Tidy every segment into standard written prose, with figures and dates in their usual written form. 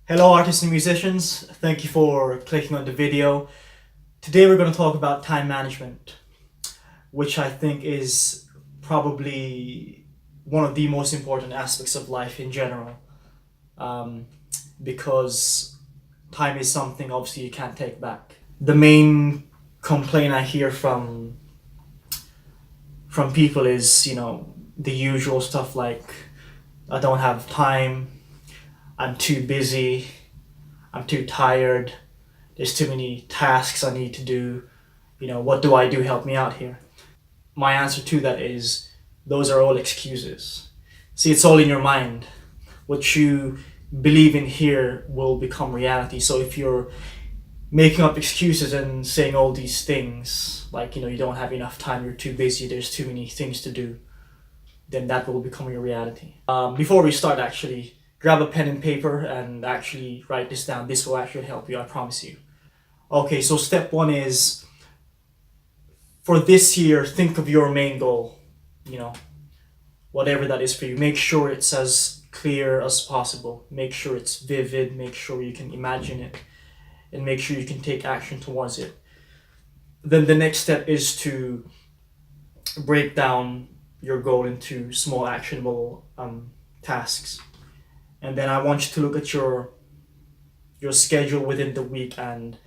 Hello artists and musicians, thank you for clicking on the video. Today we're going to talk about time management, which I think is probably one of the most important aspects of life in general. Um, because time is something obviously you can't take back. The main complaint I hear from people is, the usual stuff like I don't have time, I'm too busy, I'm too tired, there's too many tasks I need to do. What do I do? Help me out here. My answer to that is those are all excuses. See, it's all in your mind. What you believe in here will become reality. So if you're making up excuses and saying all these things, like, you don't have enough time, you're too busy, there's too many things to do, then that will become your reality. Before we start, actually, grab a pen and paper and actually write this down. This will actually help you, I promise you. Okay, so step one is for this year, think of your main goal, whatever that is for you. Make sure it's as clear as possible. Make sure it's vivid. Make sure you can imagine it. And make sure you can take action towards it. Then the next step is to break down your goal into small actionable tasks. And then I want you to look at your schedule within the week, and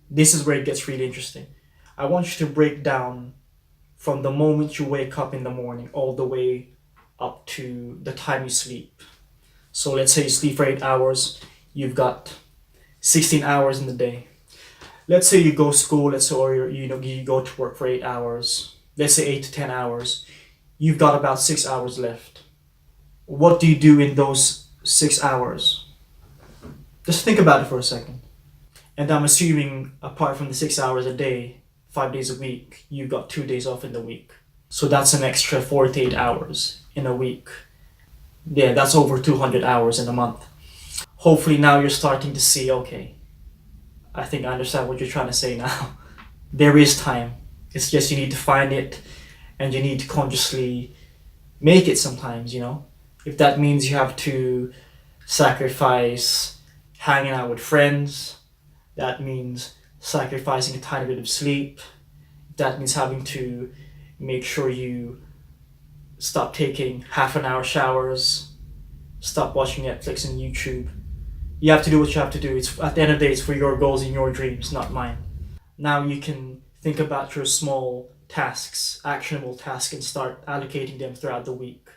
this is where it gets really interesting. I want you to break down from the moment you wake up in the morning all the way up to the time you sleep. So let's say you sleep for 8 hours, you've got 16 hours in the day. Let's say you go to school, or you go to work for 8 hours. Let's say 8 to 10 hours. You've got about 6 hours left. What do you do in those 6 hours? Just think about it for a second. And I'm assuming apart from the 6 hours a day, 5 days a week, you've got 2 days off in the week. So that's an extra 48 hours in a week. Yeah, that's over 200 hours in a month. Hopefully now you're starting to see, okay, I think I understand what you're trying to say now. There is time. It's just you need to find it, and you need to consciously make it sometimes, If that means you have to sacrifice hanging out with friends, that means sacrificing a tiny bit of sleep, that means having to make sure you stop taking half an hour showers, stop watching Netflix and YouTube. You have to do what you have to do. It's at the end of the day, it's for your goals and your dreams, not mine. Now you can think about your small tasks, actionable tasks, and start allocating them throughout the week.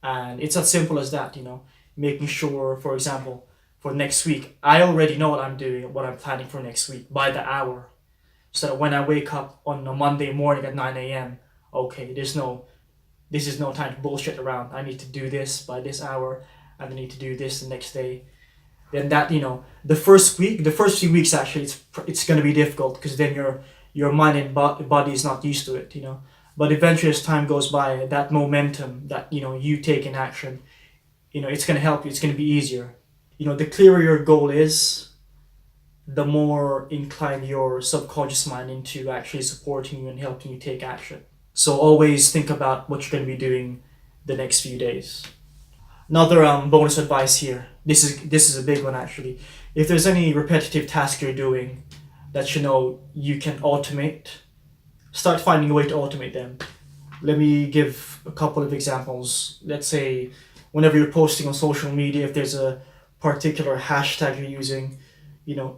And it's as simple as that, making sure, for example, for next week, I already know what I'm doing, what I'm planning for next week by the hour. So that when I wake up on a Monday morning at 9 a.m., okay, this is no time to bullshit around. I need to do this by this hour, and I need to do this the next day. Then that, the first few weeks actually, it's going to be difficult because then your mind and body is not used to it, But eventually, as time goes by, that momentum that, you take in action, it's going to help you. It's going to be easier. The clearer your goal is, the more inclined your subconscious mind into actually supporting you and helping you take action. So always think about what you're going to be doing the next few days. Another bonus advice here. This is a big one actually. If there's any repetitive task you're doing that you can automate, start finding a way to automate them. Let me give a couple of examples. Let's say whenever you're posting on social media, if there's a particular hashtag you're using,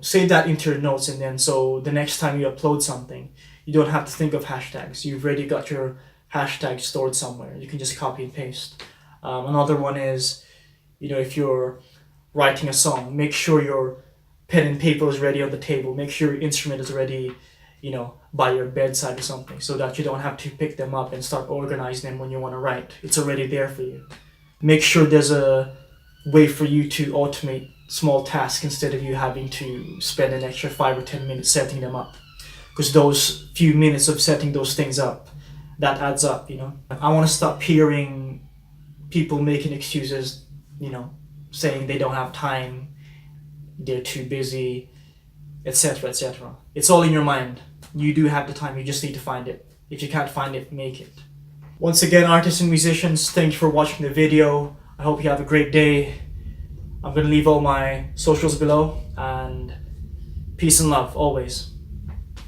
save that into your notes, and then so the next time you upload something, you don't have to think of hashtags. You've already got your hashtag stored somewhere. You can just copy and paste. Another one is, if you're writing a song, make sure your pen and paper is ready on the table. Make sure your instrument is ready, by your bedside or something, so that you don't have to pick them up and start organizing them when you want to write. It's already there for you. Make sure there's a way for you to automate small tasks instead of you having to spend an extra 5 or 10 minutes setting them up. Because those few minutes of setting those things up, that adds up, I want to stop hearing people making excuses, saying they don't have time, they're too busy, etc., etc. It's all in your mind. You do have the time, you just need to find it. If you can't find it, make it. Once again, artists and musicians, thank you for watching the video. I hope you have a great day. I'm gonna leave all my socials below, and peace and love always.